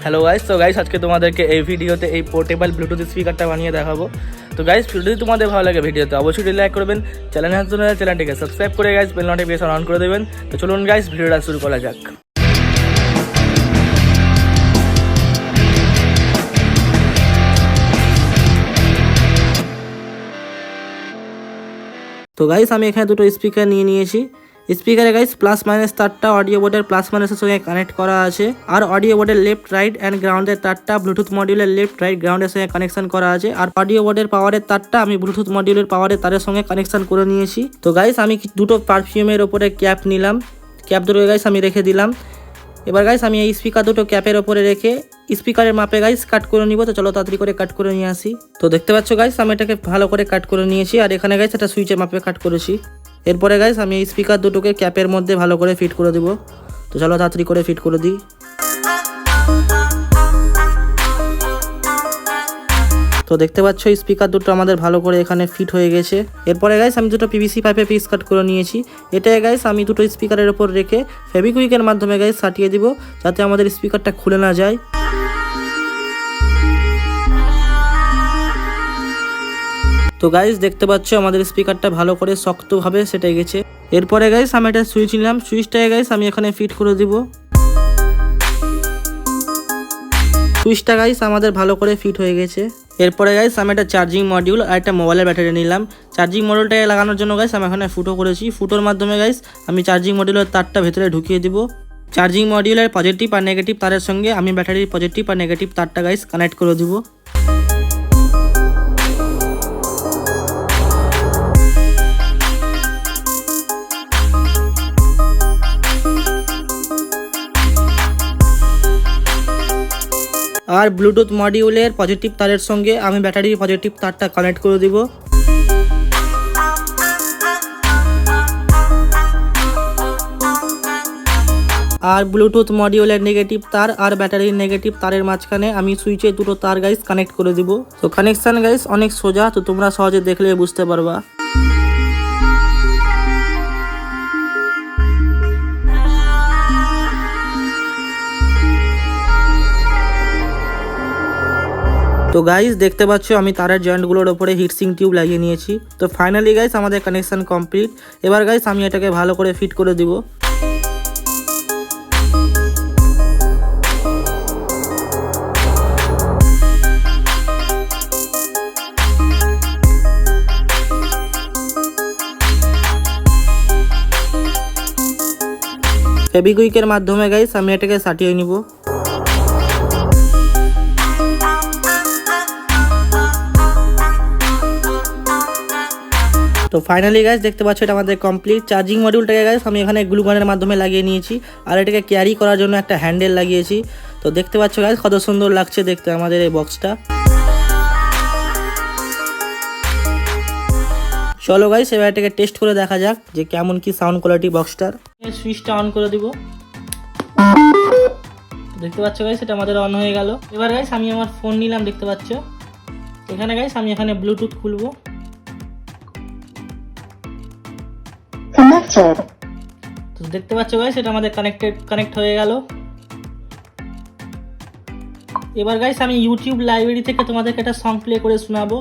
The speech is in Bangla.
হ্যালো গাইস, তো গাইস আজকে তোমাদেরকে এই ভিডিওতে এই পোর্টেবল ব্লুটুথ স্পিকারটা বানিয়ে দেখাবো। তো গাইস যদি তোমাদের ভালো লাগে ভিডিওতে অবশ্যই লাইক করবেন, চ্যানেলটিকে সাবস্ক্রাইব করে গাইস বেল নোটিফিকেশন অন করে দেবেন। তো চলুন গাইস ভিডিওটা শুরু করা যাক। তো গাইস আমি এখানে দুটো স্পিকার নিয়ে নিয়েছি। স্পিকারে গাইস প্লাস মাইনাস তারটা অডিও বোর্ডের প্লাস মাইনাসের সঙ্গে কানেক্ট করা আছে, আর অডিও বোর্ডের লেফট রাইট অ্যান্ড গ্রাউন্ডের তারটা ব্লুটুথ মডিউলের লেফট রাইট গ্রাউন্ডের সঙ্গে কানেকশন করা আছে, আর অডিও বোর্ডের পাওয়ারের তারটা আমি ব্লুটুথ মডিউলের পাওয়ারের তারের সঙ্গে কানেকশন করে নিয়েছি। তো গাইস আমি দুটো পারফিউমের ওপরে ক্যাপ নিলাম, ক্যাপ দুটো গাইস আমি রেখে দিলাম। এবার গাইস আমি এই স্পিকার দুটো ক্যাপের ওপরে রেখে স্পিকারের মাপে গাইস কাট করে নিব। তো চলো তাড়াতাড়ি করে কাট করে নিয়ে আসি। তো দেখতে পাচ্ছ গাইস আমি এটাকে ভালো করে কাট করে নিয়েছি, আর এখানে গাইস এটা সুইচের মাপে কাট করেছি। এরপরে গাইস আমি এই স্পিকার দুটোকে ক্যাপের মধ্যে ভালো করে ফিট করে দেবো। তো চলো তাড়াতাড়ি করে ফিট করে দিই। তো দেখতে পাচ্ছ স্পিকার দুটো আমাদের ভালো করে এখানে ফিট হয়ে গেছে। এরপরে গাইস আমি দুটো পিভিসি পাইপে পিস কাট করে নিয়েছি। এটাই গাইস আমি দুটো স্পিকারের ওপর রেখে ফেবিকুইকের মাধ্যমে গাইস সাটিয়ে দিব, যাতে আমাদের স্পিকারটা খুলে না যায়। তো গাইস দেখতে পাচ্ছ আমাদের স্পিকারটা ভালো করে শক্তভাবে সেটে গেছে। এরপরে গাইস আমি একটা সুইচ নিলাম, সুইচটাকে গাইস আমি এখানে ফিট করে দিব। সুইচটা গাইস আমাদের ভালো করে ফিট হয়ে গেছে। এরপরে গাইস আমি একটা চার্জিং মডিউল আর একটা মোবাইলের ব্যাটারি নিলাম। চার্জিং মডিউলটাকে লাগানোর জন্য গাইস আমি এখানে ফুটো করেছি। ফুটোর মাধ্যমে গাইস আমি চার্জিং মডিউলের তারটা ভেতরে ঢুকিয়ে দিব। চার্জিং মডিউলের পজিটিভ আর নেগেটিভ তারের সঙ্গে আমি ব্যাটারির পজিটিভ আর নেগেটিভ তারটা গাইস কানেক্ট করে দিব। আর ব্লুটুথ মডিউলের পজিটিভ তারের সঙ্গে আমি ব্যাটারির পজিটিভ তারটা কানেক্ট করে দিব। আর ব্লুটুথ মডিউলের নেগেটিভ তার আর ব্যাটারির নেগেটিভ তারের মাঝখানে আমি সুইচে দুটো তার গাইস কানেক্ট করে দিব। তো কানেকশন গাইস অনেক সোজা, তো তোমরা সহজে দেখলে বুঝতে পারবা। তো গাইস দেখতে পাচ্ছ আমি তারের জয়েন্টগুলোর ওপরে হিটসিং টিউব লাগিয়ে নিয়েছি। তো ফাইনালি গাইস আমাদের কানেকশন কমপ্লিট। এবার গাইস আমি এটাকে ভালো করে ফিট করে দিব। ফেবিকুইকের মাধ্যমে গাইস আমি এটাকে সাটিয়ে নিব। তো ফাইনালি গাইস দেখতে পাচ্ছ এটা আমাদের কমপ্লিট। চার্জিং মডিউলটাকে গাইস আমি এখানে গ্লু গানের মাধ্যমে লাগিয়ে নিয়েছি, আর এটাকে ক্যারি করার জন্য একটা হ্যান্ডেল লাগিয়েছি। তো দেখতে পাচ্ছ গাইস কত সুন্দর লাগছে দেখতে আমাদের এই বক্সটা। চলো গাইস এবার এটাকে টেস্ট করে দেখা যাক যে কেমন কি সাউন্ড কোয়ালিটি বক্সটার। সুইচটা অন করে দিব। দেখতে পাচ্ছ গাইস এটা আমাদের অন হয়ে গেল। এবার গাইস আমি আমার ফোন নিলাম, দেখতে পাচ্ছ এখানে গাইস আমি এখানে ব্লুটুথ খুলবো। তো দেখতে পাচ্ছ গাইস এটা আমাদের কানেক্ট হয়ে গেল। এবার গাইস আমি ইউটিউব লাইব্রেরি থেকে তোমাদেরকে একটা সং প্লে করে শোনাবো।